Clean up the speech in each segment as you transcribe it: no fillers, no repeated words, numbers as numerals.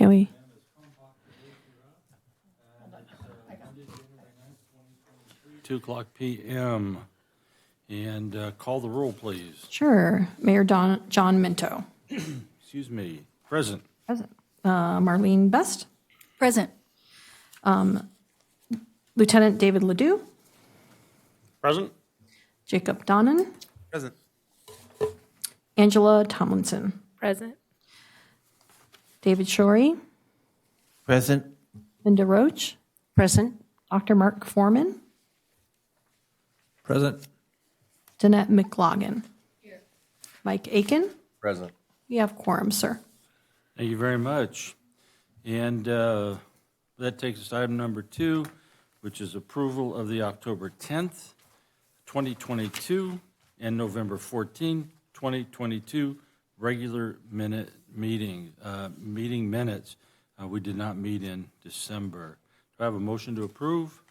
Can we? 2:00 p.m. And call the roll, please. Sure. Mayor John Minto. Excuse me. Present. Present. Marlene Best. Present. Lieutenant David Ledoux. Present. Jacob Donnan. Present. Angela Tomlinson. Present. David Shorey. Present. Linda Roach. Present. Dr. Mark Foreman. Present. Danette McLaughlin. Here. Mike Aiken. Present. We have quorum, sir. Thank you very much. And that takes us to item number 2, which is approval of the October 10th, 2022, and November 14, 2022 regular meeting minutes. We did not meet in December. Do I have a motion to approve?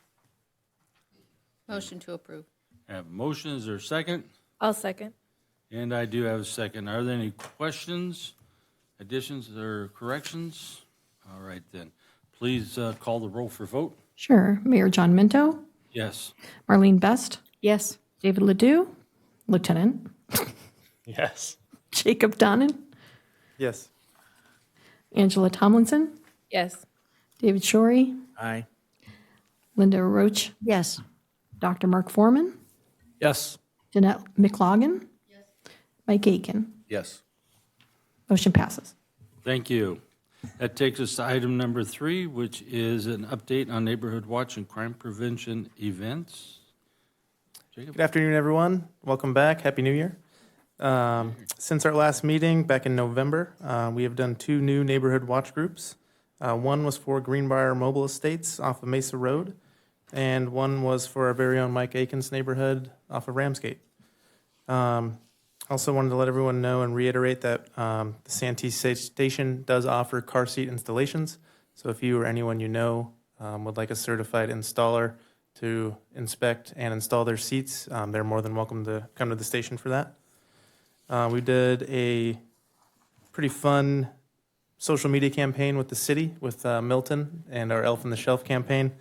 Motion to approve. I have a motion. Is there a second? I'll second. And I do have a second. Are there any questions, additions, or corrections? All right, then. Please call the roll for vote. Sure. Mayor John Minto. Yes. Marlene Best. Yes. David Ledoux. Lieutenant. Yes. Jacob Donnan. Yes. Angela Tomlinson. Yes. David Shorey. Aye. Linda Roach. Yes. Dr. Mark Foreman. Yes. Danette McLaughlin. Yes. Mike Aiken. Yes. Motion passes. Thank you. That takes us to item number 3, which is an update on Neighborhood Watch and crime prevention events. Jacob? Good afternoon, everyone. Welcome back. Happy New Year. Since our last meeting back in November, we have done 2 new neighborhood watch groups. One was for Greenbrier Mobile Estates off of Mesa Road, and one was for our very own Mike Aiken's neighborhood off of Ramsgate. Also wanted to let everyone know and reiterate that the Santee Station does offer car seat installations. So if you or anyone you know would like a certified installer to inspect and install their seats, they're more than welcome to come to the station for that. We did a pretty fun social media campaign with the city, with Milton and our Elf on the Shelf campaign.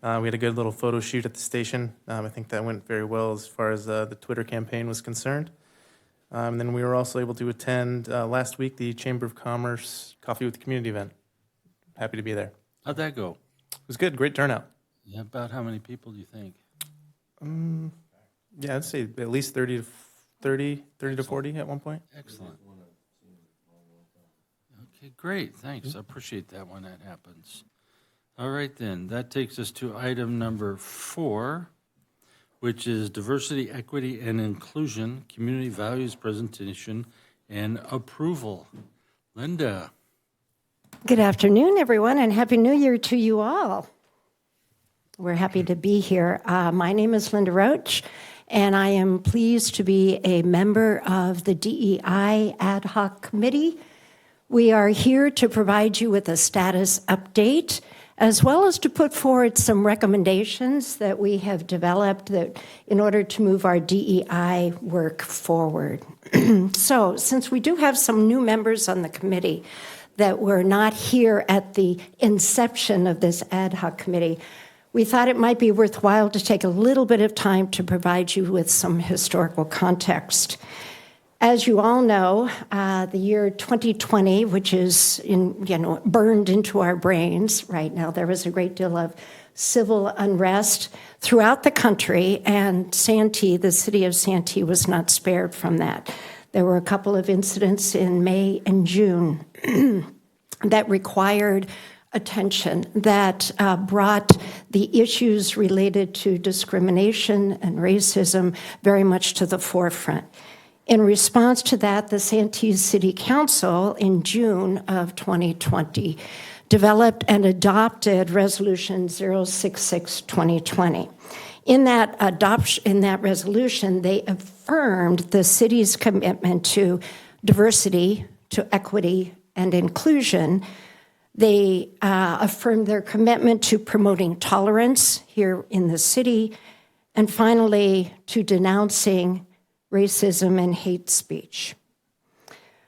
We had a good little photo shoot at the station. I think that went very well as far as the Twitter campaign was concerned. And then we were also able to attend last week the Chamber of Commerce Coffee with the Community event. Happy to be there. How'd that go? It was good, great turnout. Yeah, about how many people do you think? Yeah, I'd say at least 30 to 40 at one point. Excellent. Okay, great. Thanks. I appreciate that when that happens. All right, then. That takes us to item number 4, which is diversity, equity, and inclusion, community values presentation and approval. Linda. Good afternoon, everyone, and Happy New Year to you all. We're happy to be here. My name is Linda Roach, and I am pleased to be a member of the DEI Ad Hoc Committee. We are here to provide you with a status update, as well as to put forward some recommendations that we have developed that in order to move our DEI work forward. So, since we do have some new members on the committee that were not here at the inception of this ad hoc committee, we thought it might be worthwhile to take a little bit of time to provide you with some historical context. As you all know, the year 2020, which is burned into our brains right now, there was a great deal of civil unrest throughout the country, and Santee, the city of Santee, was not spared from that. There were a couple of incidents in May and June that required attention, that brought the issues related to discrimination and racism very much to the forefront. In response to that, the Santee City Council in June of 2020 developed and adopted Resolution 066-2020. In that resolution, they affirmed the city's commitment to diversity, to equity, and inclusion. They affirmed their commitment to promoting tolerance here in the city, and finally, to denouncing racism and hate speech.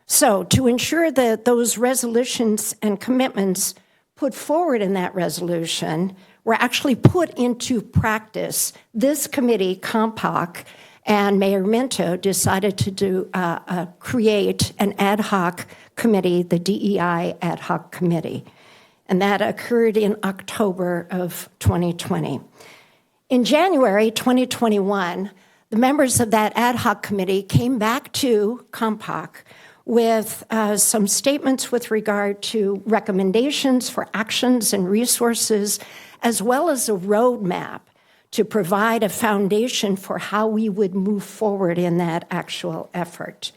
So to ensure that those resolutions and commitments put forward in that resolution were actually put into practice, this committee, Compoc, and Mayor Minto decided to create an ad hoc committee, the DEI Ad Hoc Committee. And that occurred in October of 2020. In January 2021, the members of that ad hoc committee came back to Compoc with some statements with regard to recommendations for actions and resources, as well as a roadmap to provide a foundation for how we would move forward in that actual effort.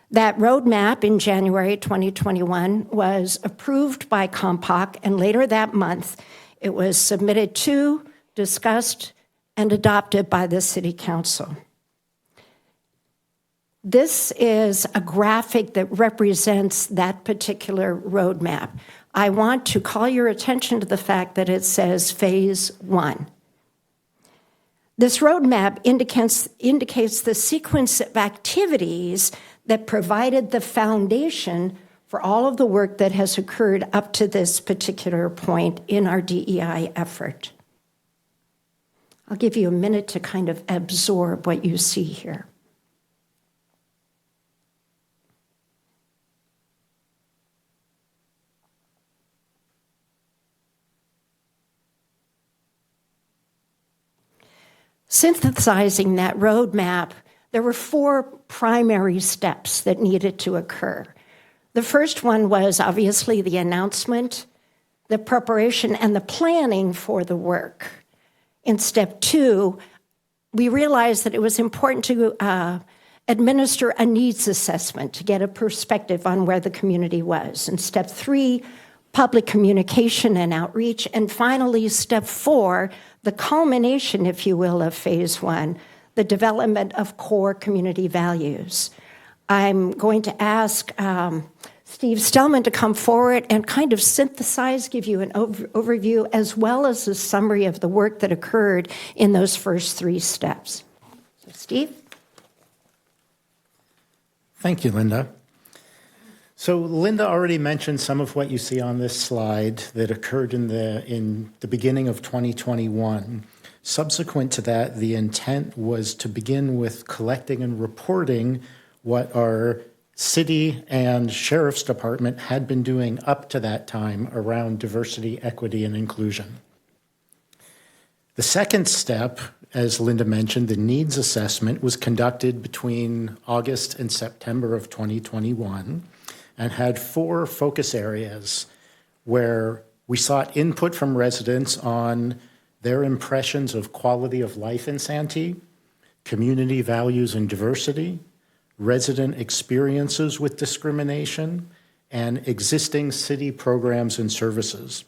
That roadmap in January 2021 was approved by Compoc, and later that month, it was submitted to, discussed, and adopted by the City Council. This is a graphic that represents that particular roadmap. I want to call your attention to the fact that it says Phase 1. This roadmap indicates the sequence of activities that provided the foundation for all of the work that has occurred up to this particular point in our DEI effort. I'll give you a minute to kind of absorb what you see here. Synthesizing that roadmap, there were 4 primary steps that needed to occur. The first one was obviously the announcement, the preparation, and the planning for the work. In step 2, we realized that it was important to administer a needs assessment to get a perspective on where the community was. In step 3, public communication and outreach. And finally, step 4, the culmination, if you will, of Phase 1, the development of core community values. I'm going to ask Steve Stellman to come forward and kind of synthesize, give you an overview, as well as a summary of the work that occurred in those first 3 steps. So, Steve? Thank you, Linda. So Linda already mentioned some of what you see on this slide that occurred in the beginning of 2021. Subsequent to that, the intent was to begin with collecting and reporting what our city and sheriff's department had been doing up to that time around diversity, equity, and inclusion. The second step, as Linda mentioned, the needs assessment was conducted between August and September of 2021 and had 4 focus areas where we sought input from residents on their impressions of quality of life in Santee, community values and diversity, resident experiences with discrimination, and existing city programs and services.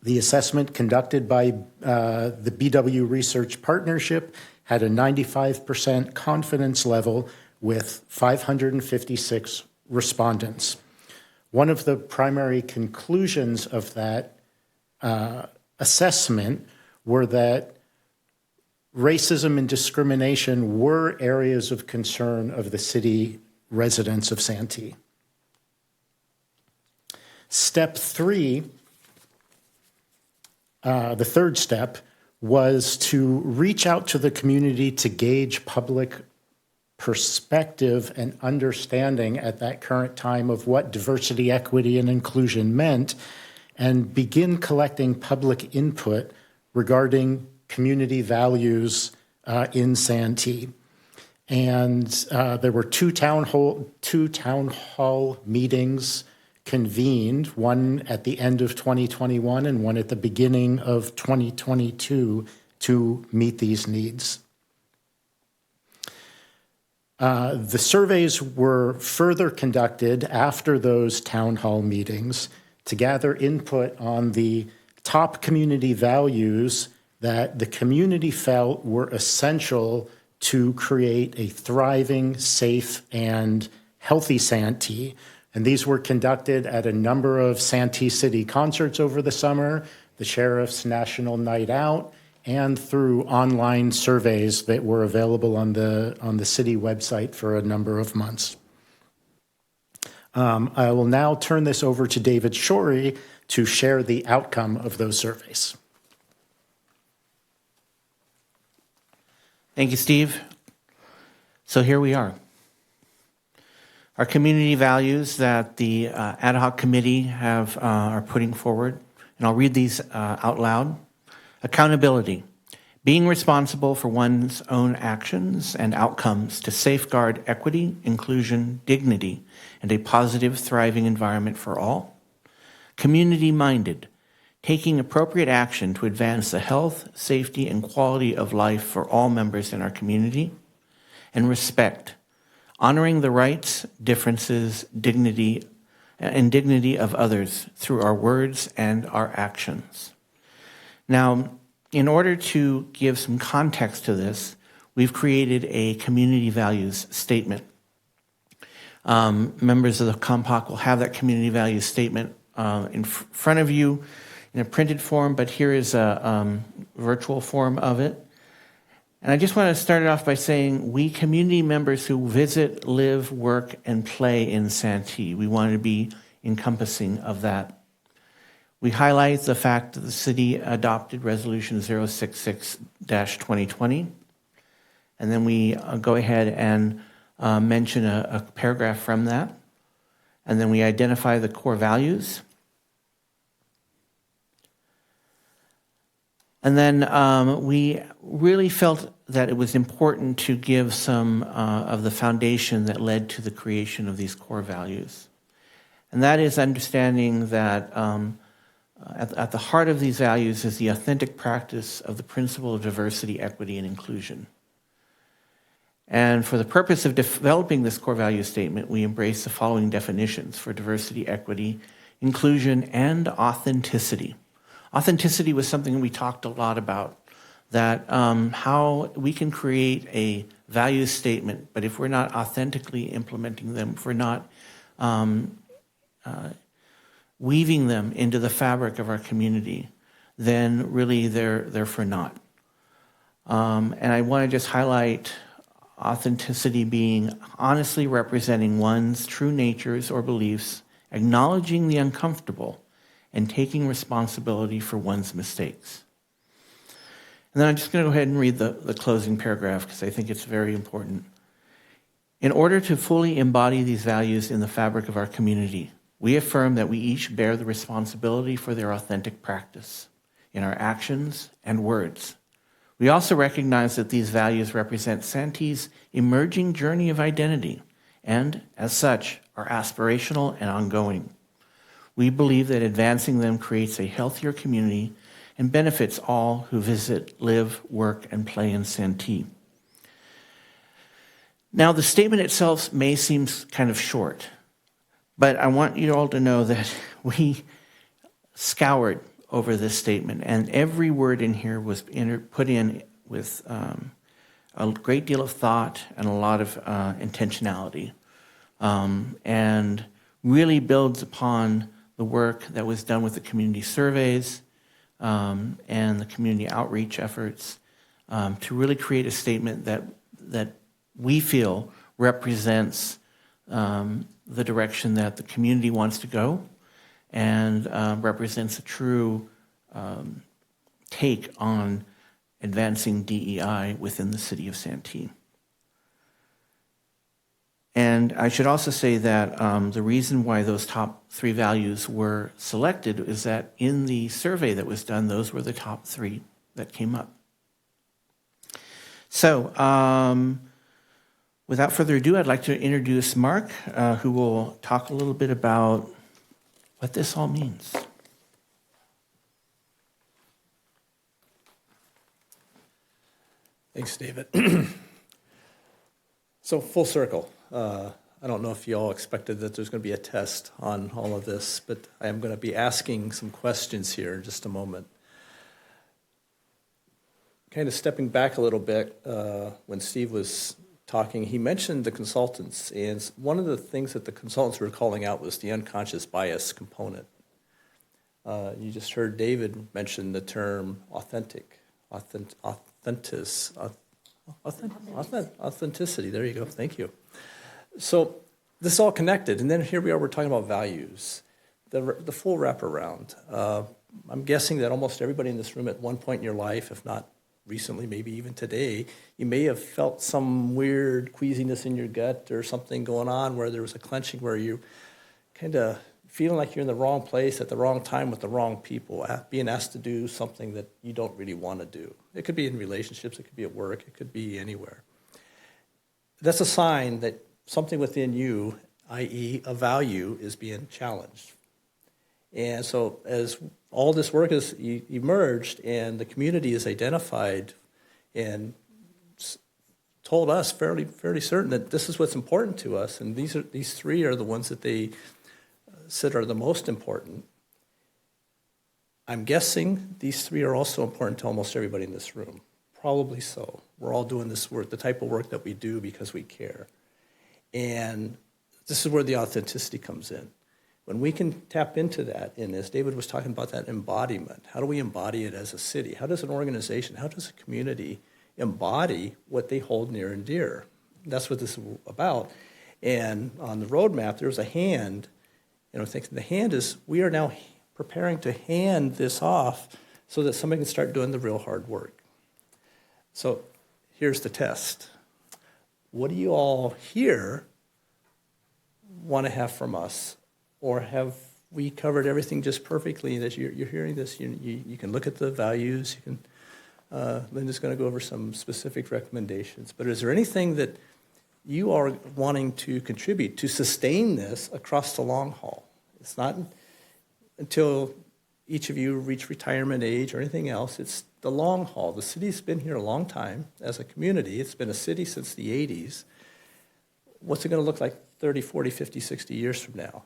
The assessment conducted by the BW Research Partnership had a 95% confidence level with 556 respondents. One of the primary conclusions of that assessment were that racism and discrimination were areas of concern of the city residents of Santee. Step 3, the third step, was to reach out to the community to gauge public perspective and understanding at that current time of what diversity, equity, and inclusion meant, and begin collecting public input regarding community values in Santee. And there were two town hall meetings convened, one at the end of 2021 and one at the beginning of 2022 to meet these needs. The surveys were further conducted after those town hall meetings to gather input on the top community values that the community felt were essential to create a thriving, safe, and healthy Santee. And these were conducted at a number of Santee City concerts over the summer, the Sheriff's National Night Out, and through online surveys that were available on the city website for a number of months. I will now turn this over to David Shorey to share the outcome of those surveys. Thank you, Steve. So here we are. Our community values that the ad hoc committee are putting forward, and I'll read these out loud. Accountability, being responsible for one's own actions and outcomes to safeguard equity, inclusion, dignity, and a positive, thriving environment for all. Community-minded, taking appropriate action to advance the health, safety, and quality of life for all members in our community. And respect, honoring the rights, differences, dignity of others through our words and our actions. Now, in order to give some context to this, we've created a community values statement. Members of the Compoc will have that community values statement in front of you in a printed form, but here is a virtual form of it. And I just want to start it off by saying we community members who visit, live, work, and play in Santee, we want to be encompassing of that. We highlight the fact that the city adopted Resolution 066-2020, and then we go ahead and mention a paragraph from that, and then we identify the core values. And then we really felt that it was important to give some of the foundation that led to the creation of these core values. And that is understanding that at the heart of these values is the authentic practice of the principle of diversity, equity, and inclusion. And for the purpose of developing this core value statement, we embrace the following definitions for diversity, equity, inclusion, and authenticity. Authenticity was something we talked a lot about, that how we can create a value statement, but if we're not authentically implementing them, if we're not weaving them into the fabric of our community, then really they're for naught. And I want to just highlight authenticity being honestly representing one's true natures or beliefs, acknowledging the uncomfortable, and taking responsibility for one's mistakes. And then I'm just going to go ahead and read the closing paragraph because I think it's very important. In order to fully embody these values in the fabric of our community, we affirm that we each bear the responsibility for their authentic practice in our actions and words. We also recognize that these values represent Santee's emerging journey of identity and, as such, are aspirational and ongoing. We believe that advancing them creates a healthier community and benefits all who visit, live, work, and play in Santee. Now, the statement itself may seem kind of short, but I want you all to know that we scoured over this statement, and every word in here was put in with a great deal of thought and a lot of intentionality, and really builds upon the work that was done with the community surveys and the community outreach efforts to really create a statement that we feel represents the direction that the community wants to go and represents a true take on advancing DEI within the city of Santee. And I should also say that the reason why those top three values were selected is that in the survey that was done, those were the top three that came up. So without further ado, I'd like to introduce Mark, who will talk a little bit about what this all means. Thanks, David. So full circle. I don't know if you all expected that there's going to be a test on all of this, but I am going to be asking some questions here in just a moment. Kind of stepping back a little bit, when Steve was talking, he mentioned the consultants, and one of the things that the consultants were calling out was the unconscious bias component. You just heard David mention the term authenticity. There you go. Thank you. So this is all connected. And then here we are, we're talking about values, the full wraparound. I'm guessing that almost everybody in this room at one point in your life, if not recently, maybe even today, you may have felt some weird queasiness in your gut or something going on where there was a clenching where you kind of feeling like you're in the wrong place at the wrong time with the wrong people, being asked to do something that you don't really want to do. It could be in relationships, it could be at work, it could be anywhere. That's a sign that something within you, i.e. a value, is being challenged. And so as all this work has emerged and the community is identified and told us fairly certain that this is what's important to us, and these three are the ones that they said are the most important. I'm guessing these three are also important to almost everybody in this room. Probably so. We're all doing this work, the type of work that we do because we care. And this is where the authenticity comes in. When we can tap into that, and as David was talking about that embodiment, how do we embody it as a city? How does an organization, how does a community embody what they hold near and dear? That's what this is about. And on the roadmap, there's a hand. I think the hand is, we are now preparing to hand this off so that somebody can start doing the real hard work. So here's the test. What do you all here want to have from us? Or have we covered everything just perfectly that you're hearing this? You can look at the values. You can. Linda's going to go over some specific recommendations. But is there anything that you are wanting to contribute to sustain this across the long haul? It's not until each of you reach retirement age or anything else. It's the long haul. The city's been here a long time as a community. It's been a city since the 80s. What's it going to look like 30, 40, 50, 60 years from now?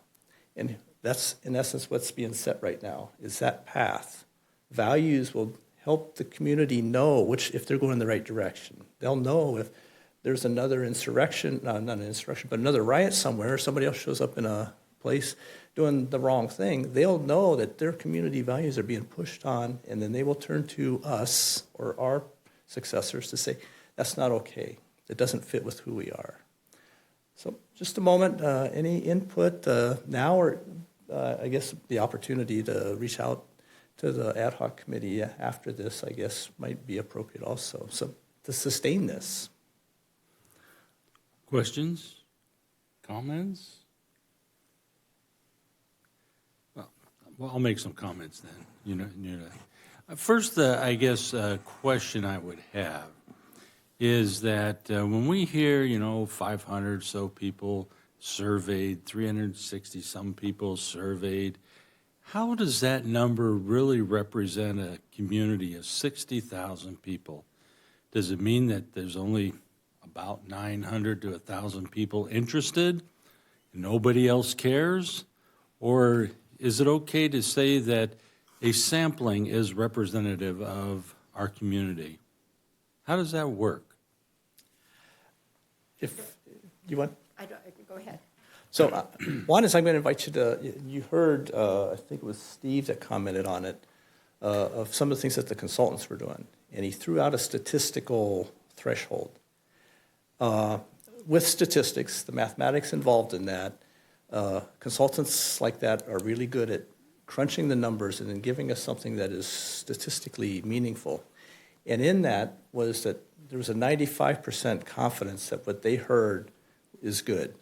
And that's, in essence, what's being set right now, is that path. Values will help the community know if they're going in the right direction. They'll know if there's another insurrection, not an insurrection, but another riot somewhere, or somebody else shows up in a place doing the wrong thing. They'll know that their community values are being pushed on, and then they will turn to us or our successors to say, that's not okay. It doesn't fit with who we are. So just a moment, any input now, or I guess the opportunity to reach out to the ad hoc committee after this, I guess, might be appropriate also. So to sustain this. Questions? Comments? Well, I'll make some comments then. First, I guess, question I would have is that when we hear, 500 so people surveyed, 360 some people surveyed, how does that number really represent a community of 60,000 people? Does it mean that there's only about 900 to 1,000 people interested, and nobody else cares? Or is it okay to say that a sampling is representative of our community? How does that work? If you want. Go ahead. So one is I'm going to invite you to, you heard, I think it was Steve that commented on it, of some of the things that the consultants were doing. And he threw out a statistical threshold. With statistics, the mathematics involved in that, consultants like that are really good at crunching the numbers and then giving us something that is statistically meaningful. And in that was that there was a 95% confidence that what they heard is good.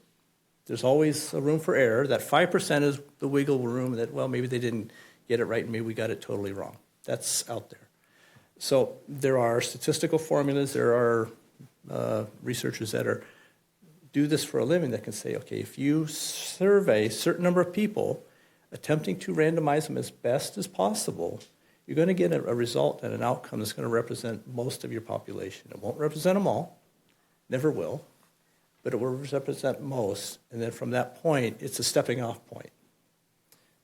There's always a room for error. That 5% is the wiggle room that, well, maybe they didn't get it right and maybe we got it totally wrong. That's out there. So there are statistical formulas. There are researchers that do this for a living that can say, okay, if you survey a certain number of people, attempting to randomize them as best as possible, you're going to get a result and an outcome that's going to represent most of your population. It won't represent them all, never will, but it will represent most. And then from that point, it's a stepping off point.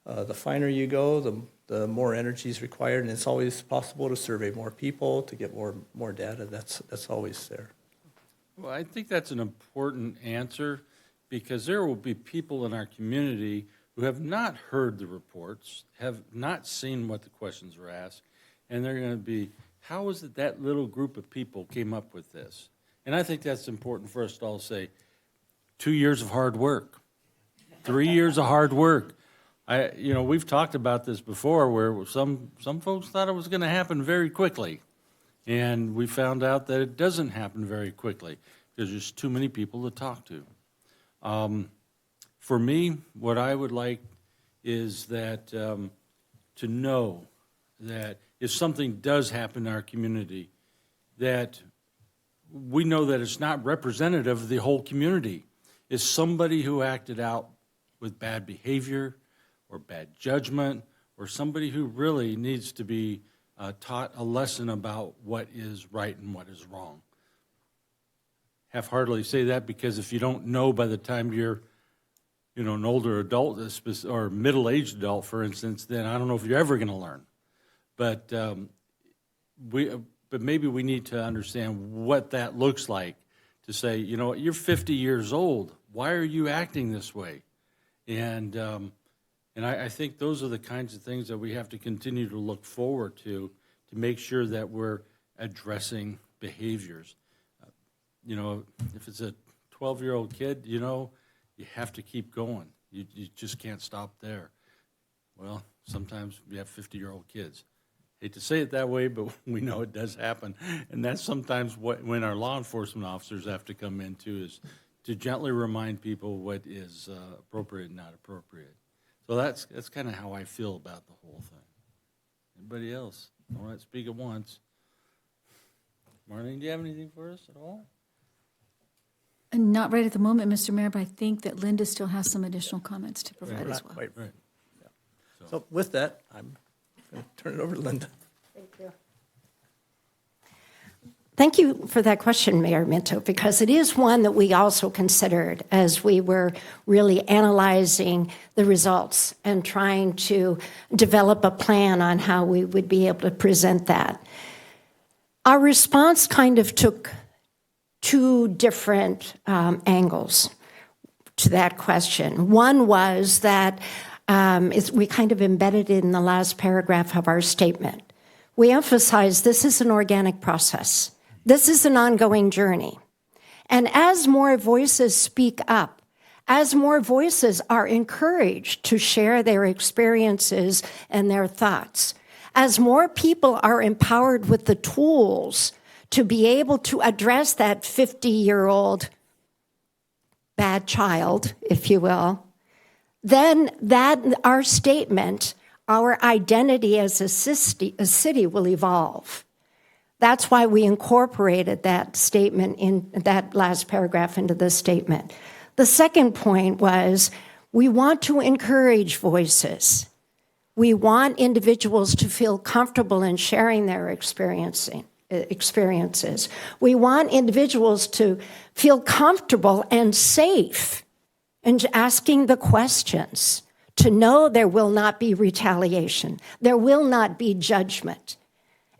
The finer you go, the more energy is required, and it's always possible to survey more people, to get more data. That's always there. Well, I think that's an important answer because there will be people in our community who have not heard the reports, have not seen what the questions were asked, and they're going to be, how is it that little group of people came up with this? And I think that's important for us to all say, 2 years of hard work, 3 years of hard work. We've talked about this before where some folks thought it was going to happen very quickly. And we found out that it doesn't happen very quickly because there's too many people to talk to. For me, what I would like is that to know that if something does happen in our community, that we know that it's not representative of the whole community. It's somebody who acted out with bad behavior or bad judgment, or somebody who really needs to be taught a lesson about what is right and what is wrong. Half-heartedly say that because if you don't know by the time you're an older adult or middle-aged adult, for instance, then I don't know if you're ever going to learn. But maybe we need to understand what that looks like to say, you're 50 years old. Why are you acting this way? And I think those are the kinds of things that we have to continue to look forward to make sure that we're addressing behaviors. If it's a 12-year-old kid, you have to keep going. You just can't stop there. Well, sometimes we have 50-year-old kids. Hate to say it that way, but we know it does happen. And that's sometimes when our law enforcement officers have to come in, too, is to gently remind people what is appropriate and not appropriate. So that's kind of how I feel about the whole thing. Anybody else? All right, speak at once. Marlene, do you have anything for us at all? Not right at the moment, Mr. Mayor, but I think that Linda still has some additional comments to provide as well. Quite Right. Yeah. So with that, I'm going to turn it over to Linda. Thank you. Thank you for that question, Mayor Minto, because it is one that we also considered as we were really analyzing the results and trying to develop a plan on how we would be able to present that. Our response kind of took two different angles to that question. One was that we kind of embedded it in the last paragraph of our statement. We emphasize this is an organic process. This is an ongoing journey. And as more voices speak up, as more voices are encouraged to share their experiences and their thoughts, as more people are empowered with the tools to be able to address that 50-year-old bad child, if you will, then our statement, our identity as a city will evolve. That's why we incorporated that statement in that last paragraph into the statement. The second point was we want to encourage voices. We want individuals to feel comfortable in sharing their experiences. We want individuals to feel comfortable and safe in asking the questions, to know there will not be retaliation, there will not be judgment.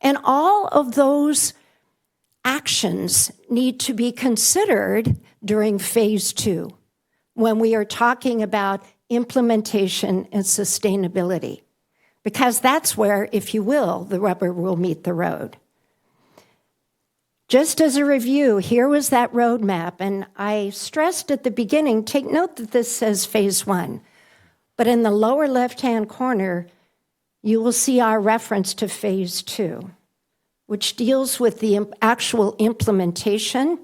And all of those actions need to be considered during phase 2 when we are talking about implementation and sustainability, because that's where, if you will, the rubber will meet the road. Just as a review, here was that roadmap, and I stressed at the beginning, take note that this says phase 1, but in the lower left-hand corner, you will see our reference to phase 2, which deals with the actual implementation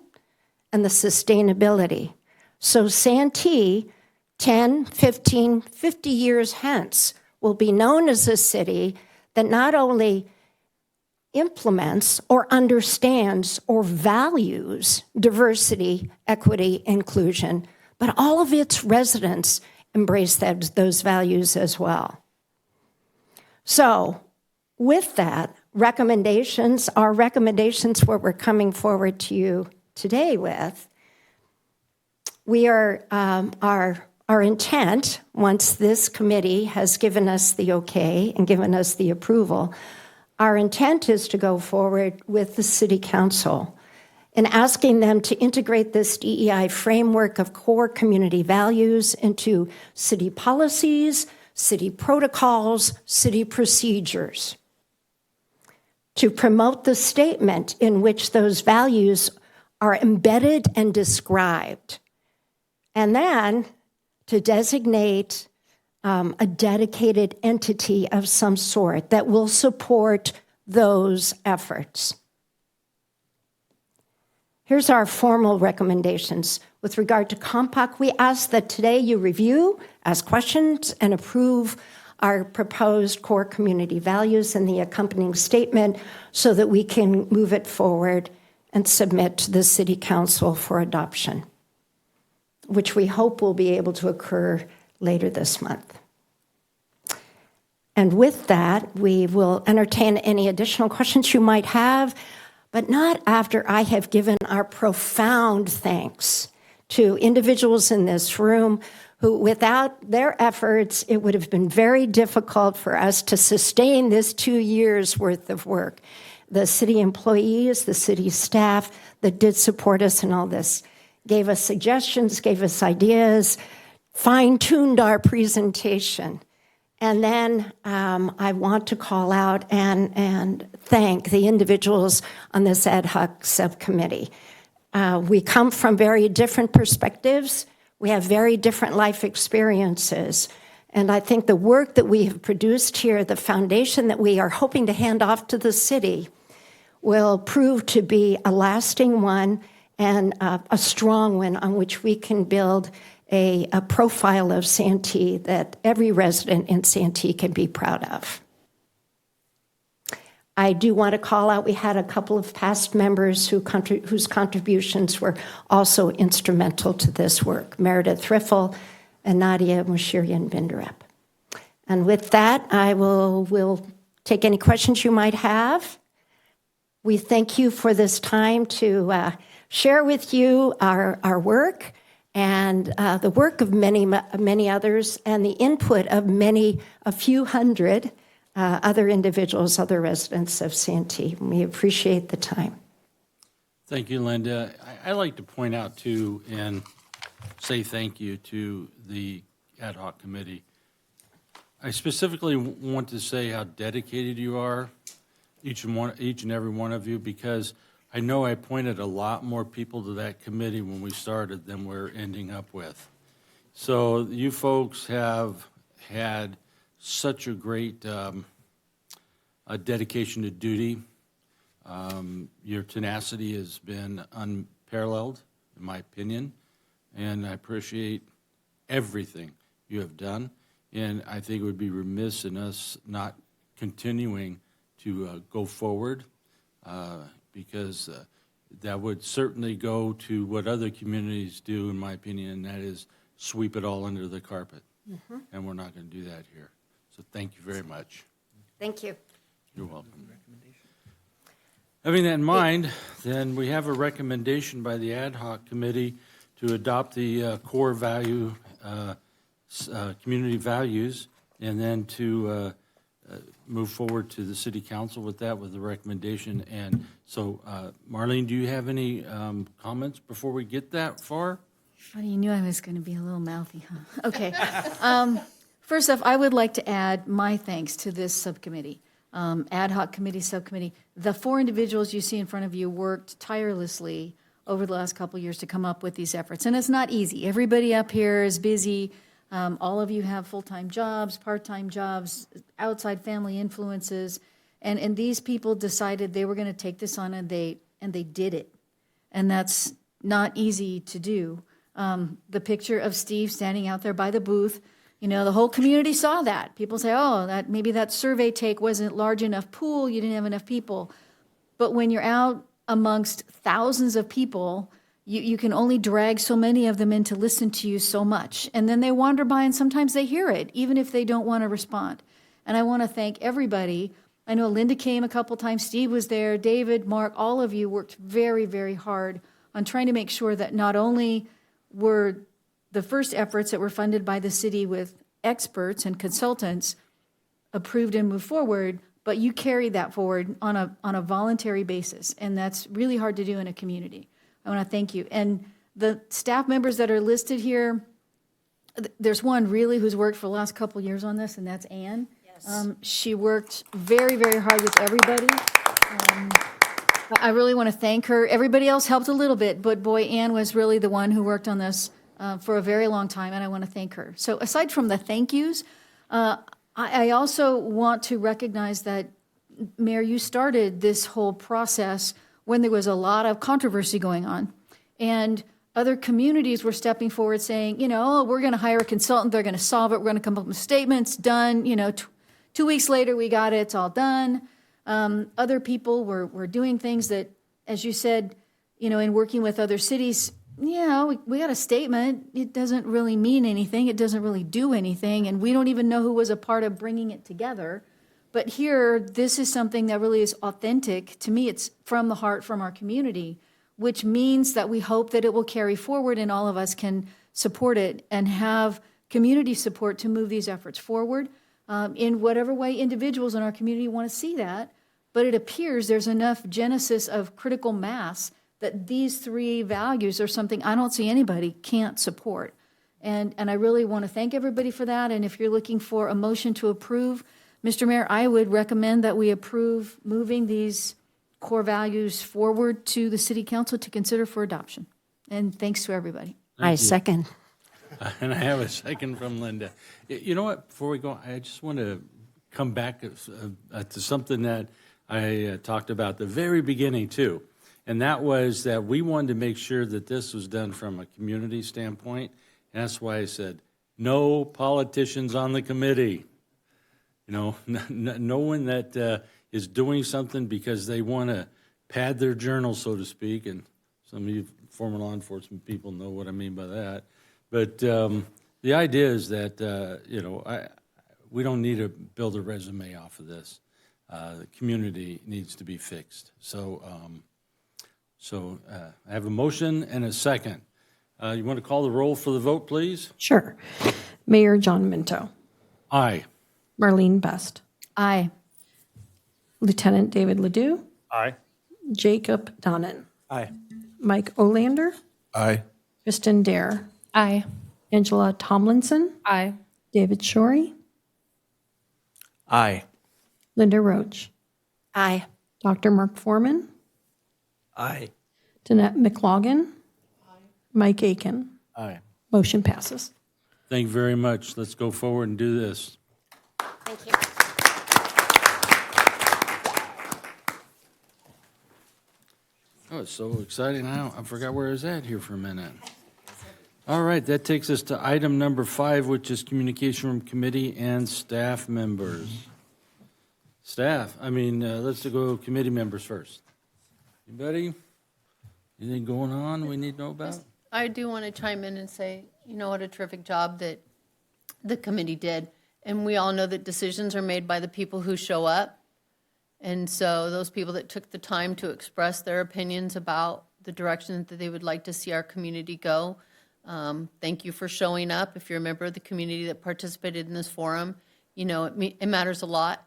and the sustainability. So Santee, 10, 15, 50 years hence, will be known as a city that not only implements or understands or values diversity, equity, inclusion, but all of its residents embrace those values as well. So with that, our recommendations, what we're coming forward to you today with, we are, our intent, once this committee has given us the okay and given us the approval, our intent is to go forward with the City Council in asking them to integrate this DEI framework of core community values into city policies, city protocols, city procedures, to promote the statement in which those values are embedded and described, And then to designate a dedicated entity of some sort that will support those efforts. Here's our formal recommendations. With regard to Compoc, we ask that today you review, ask questions, and approve our proposed core community values and the accompanying statement so that we can move it forward and submit to the City Council for adoption, which we hope will be able to occur later this month. And with that, we will entertain any additional questions you might have, but not after I have given our profound thanks to individuals in this room who, without their efforts, it would have been very difficult for us to sustain this 2 years' worth of work. The city employees, the city staff that did support us in all this, gave us suggestions, gave us ideas, fine-tuned our presentation. And then I want to call out and thank the individuals on this ad hoc subcommittee. We come from very different perspectives. We have very different life experiences. And I think the work that we have produced here, the foundation that we are hoping to hand off to the city, will prove to be a lasting one and a strong one on which we can build a profile of Santee that every resident in Santee can be proud of. I do want to call out, we had a couple of past members whose contributions were also instrumental to this work, Meredith Riffle and Nadia Mushirian Binderep. And with that, I will take any questions you might have. We thank you for this time to share with you our work and the work of many others, and the input of a few hundred other individuals, other residents of Santee. We appreciate the time. Thank you, Linda. I like to point out, too, and say thank you to the ad hoc committee. I specifically want to say how dedicated you are, each and every one of you, because I know I pointed a lot more people to that committee when we started than we're ending up with. So you folks have had such a great a dedication to duty. Your tenacity has been unparalleled, in my opinion, and I appreciate everything you have done. And I think it would be remiss in us not continuing to go forward, because that would certainly go to what other communities do, in my opinion, and that is sweep it all under the carpet. Mm-hmm. And we're not going to do that here. So thank you very much. Thank you. You're welcome. Having that in mind, then we have a recommendation by the ad hoc committee to adopt the core value, community values, and then to move forward to the city council with that, with the recommendation. And so, Marlene, do you have any comments before we get that far? Well, you knew I was going to be a little mouthy, huh? Okay. First off, I would like to add my thanks to this subcommittee, ad hoc committee, subcommittee. The 4 individuals you see in front of you worked tirelessly over the last couple of years to come up with these efforts. And it's not easy. Everybody up here is busy. All of you have full-time jobs, part-time jobs, outside family influences, and these people decided they were going to take this on, and they did it, and that's not easy to do. The picture of Steve standing out there by the booth, the whole community saw that. People say, "Oh, maybe that survey take wasn't large enough pool. You didn't have enough people," but when you're out amongst thousands of people, you can only drag so many of them in to listen to you so much. And then they wander by, and sometimes they hear it, even if they don't want to respond. And I want to thank everybody. I know Linda came a couple times, Steve was there, David, Mark, all of you worked very, very hard on trying to make sure that not only were the first efforts that were funded by the city with experts and consultants approved and moved forward, but you carried that forward on a voluntary basis. And that's really hard to do in a community. I want to thank you. And the staff members that are listed here, there's one really who's worked for the last couple of years on this, and that's Ann. Yes. She worked very, very hard with everybody. I really want to thank her. Everybody else helped a little bit, but boy, Ann was really the one who worked on this for a very long time, and I want to thank her. So aside from the thank yous, I also want to recognize that, Mayor, you started this whole process when there was a lot of controversy going on. And other communities were stepping forward saying, oh, we're going to hire a consultant, they're going to solve it, we're going to come up with statements, done. 2 weeks later, we got it, it's all done. Other people were doing things that, as you said, in working with other cities, we got a statement. It doesn't really mean anything. It doesn't really do anything. And we don't even know who was a part of bringing it together. But here, this is something that really is authentic. To me, it's from the heart, from our community, which means that we hope that it will carry forward and all of us can support it and have community support to move these efforts forward in whatever way individuals in our community want to see that. But it appears there's enough genesis of critical mass that these three values are something I don't see anybody can't support. And I really want to thank everybody for that. And if you're looking for a motion to approve, Mr. Mayor, I would recommend that we approve moving these core values forward to the City Council to consider for adoption. And thanks to everybody. I second. And I have a second from Linda. You know what? Before we go, I just want to come back to something that I talked about at the very beginning, too. And that was that we wanted to make sure that this was done from a community standpoint. And that's why I said, no politicians on the committee. No one that is doing something because they want to pad their journal, so to speak. And some of you former law enforcement people know what I mean by that. But the idea is that, we don't need to build a resume off of this. The community needs to be fixed. So I have a motion and a second. You want to call the roll for the vote, please? Sure. Mayor John Minto. Aye. Marlene Best. Aye. Lieutenant David Ledoux. Aye. Jacob Donnan. Aye. Mike Olander. Aye. Kristen Dare. Aye. Angela Tomlinson. Aye. David Shorey. Aye. Linda Roach. Aye. Dr. Mark Foreman. Aye. Danette McLaughlin. Mike Aiken. Aye. Motion passes. Thank you very much. Let's go forward and do this. Thank you. Oh, it's so exciting. I forgot where I was at here for a minute. All right, that takes us to item number 5, which is communication from committee and staff members. Let's go committee members first. Anybody? Anything going on we need to know about? I do want to chime in and say, what a terrific job that the committee did. And we all know that decisions are made by the people who show up. And so those people that took the time to express their opinions about the direction that they would like to see our community go, thank you for showing up. If you're a member of the community that participated in this forum, it matters a lot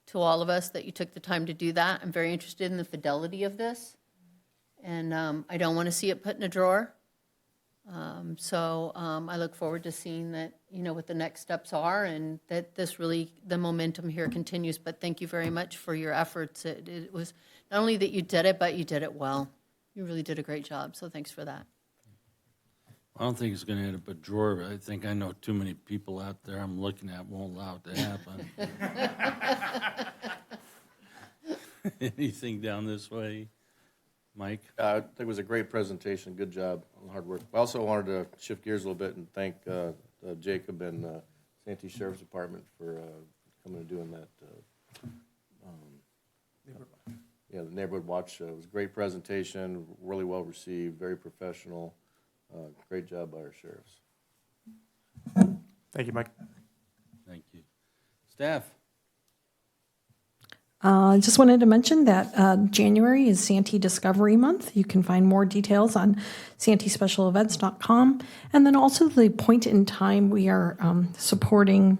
to all of us that you took the time to do that. I'm very interested in the fidelity of this. And I don't want to see it put in a drawer. I look forward to seeing that, what the next steps are and that the momentum here continues. But thank you very much for your efforts. It was not only that you did it, but you did it well. You really did a great job. So thanks for that. I don't think it's going to end up a drawer, but I think I know too many people out there I'm looking at won't allow it to happen. Anything down this way? Mike? I think it was a great presentation. Good job on the hard work. I also wanted to shift gears a little bit and thank Jacob and Santee Sheriff's Department for coming and doing that. The Neighborhood Watch was a great presentation, really well received, very professional. Great job by our sheriffs. Thank you, Mike. Thank you. Staff? I just wanted to mention that January is Santee Discovery Month. You can find more details on santeespecialevents.com. And then also the point in time we are supporting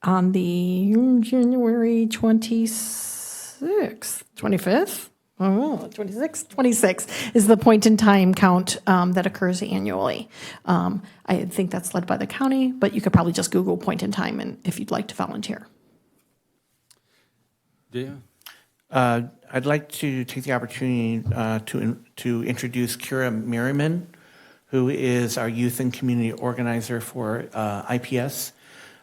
on the January 26th, 25th? Oh, 26th is the point in time count that occurs annually. I think that's led by the county, but you could probably just Google point in time and if you'd like to volunteer. Yeah. I'd like to take the opportunity to introduce Kira Merriman, who is our youth and community organizer for IPS,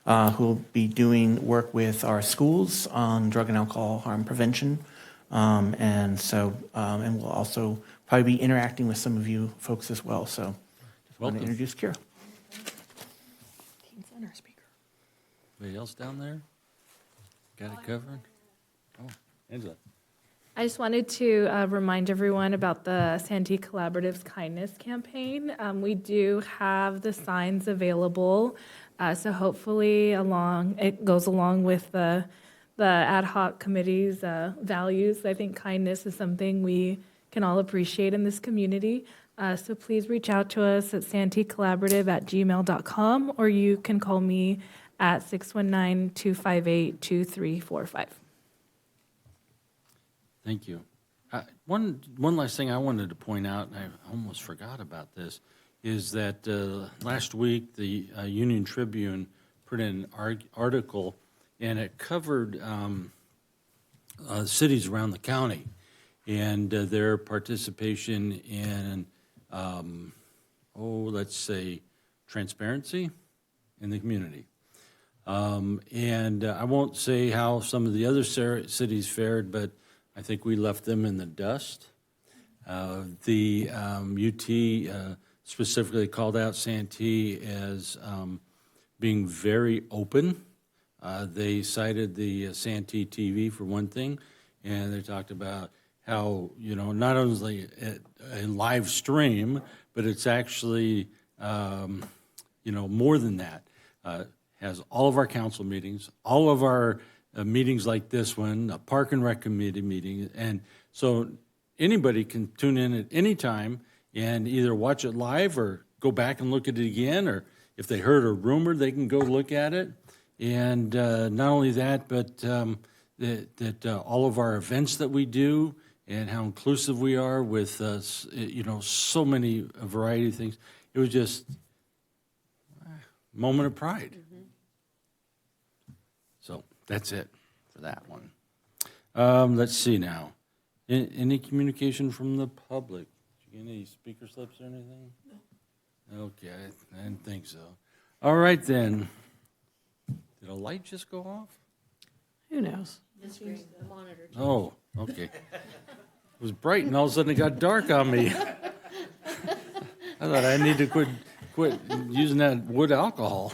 who will be doing work with our schools on drug and alcohol harm prevention. And we'll also probably be interacting with some of you folks as well. So just want to Welcome. introduce Kira. Anybody else down there? Got it covered? Oh, Angela. I just wanted to remind everyone about the Santee Collaborative's Kindness Campaign. We do have the signs available, so hopefully it goes along with the ad hoc committee's values. I think kindness is something we can all appreciate in this community. So please reach out to us at santeecollaborative@gmail.com, or you can call me at 619-258-2345. Thank you. One last thing I wanted to point out, and I almost forgot about this, is that last week the Union Tribune put in an article, and it covered cities around the county and their participation in, let's say, transparency in the community. And I won't say how some of the other cities fared, but I think we left them in the dust. The UT specifically called out Santee as being very open. They cited the Santee TV for one thing, and they talked about how, not only a live stream, but it's actually, more than that. Has all of our council meetings, all of our meetings like this one, a Park and Rec Committee meeting, and so anybody can tune in at any time and either watch it live or go back and look at it again, or if they heard a rumor, they can go look at it. And not only that, but that all of our events that we do and how inclusive we are with, so many, a variety of things. It was just a moment of pride. Mm-hmm. So that's it for that one. Let's see now. Any communication from the public? Did you get any speaker slips or anything? No. Okay, I didn't think so. All right then. Did a light just go off? Who knows? The monitor. Oh, okay. It was bright and all of a sudden it got dark on me. I thought I need to quit using that wood alcohol.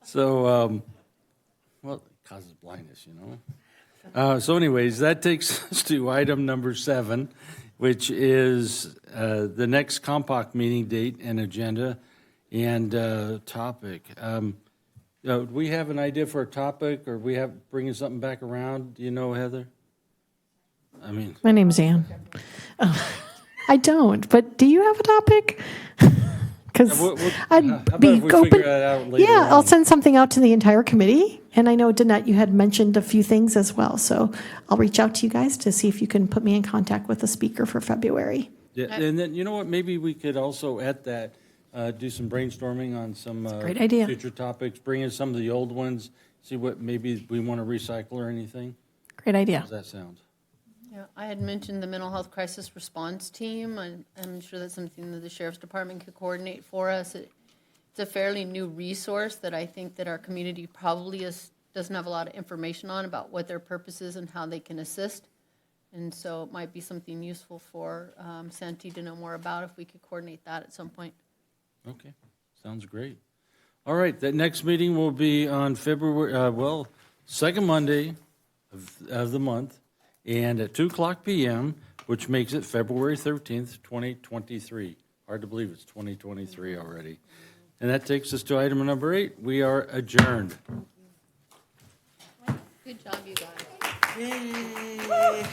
So, it causes blindness, So anyways, that takes us to item number 7, which is the next Compoc meeting date and agenda and topic. Do we have an idea for a topic, or we have bringing something back around? Do you know, Heather? My name's Ann. I don't, but do you have a topic? Because how I'd about be if we open. figure that out later Yeah, I'll on? send something out to the entire committee. And I know, Danette, you had mentioned a few things as well. So I'll reach out to you guys to see if you can put me in contact with a speaker for February. Yeah, and then, you know what, maybe we could also at that do some brainstorming on some great idea. future topics, bring in some of the old ones, see what maybe we want to recycle or anything. Great idea. How does that sound? Yeah, I had mentioned the mental health crisis response team. I'm sure that's something that the sheriff's department could coordinate for us. It's a fairly new resource that I think that our community probably doesn't have a lot of information on about what their purpose is and how they can assist. And so it might be something useful for Santee to know more about if we could coordinate that at some point. Okay, sounds great. All right, that next meeting will be on February, second Monday of the month, and at 2:00 p.m., which makes it February 13th, 2023. Hard to believe it's 2023 already. And that takes us to item number 8. We are adjourned. Good job, you guys. Yay!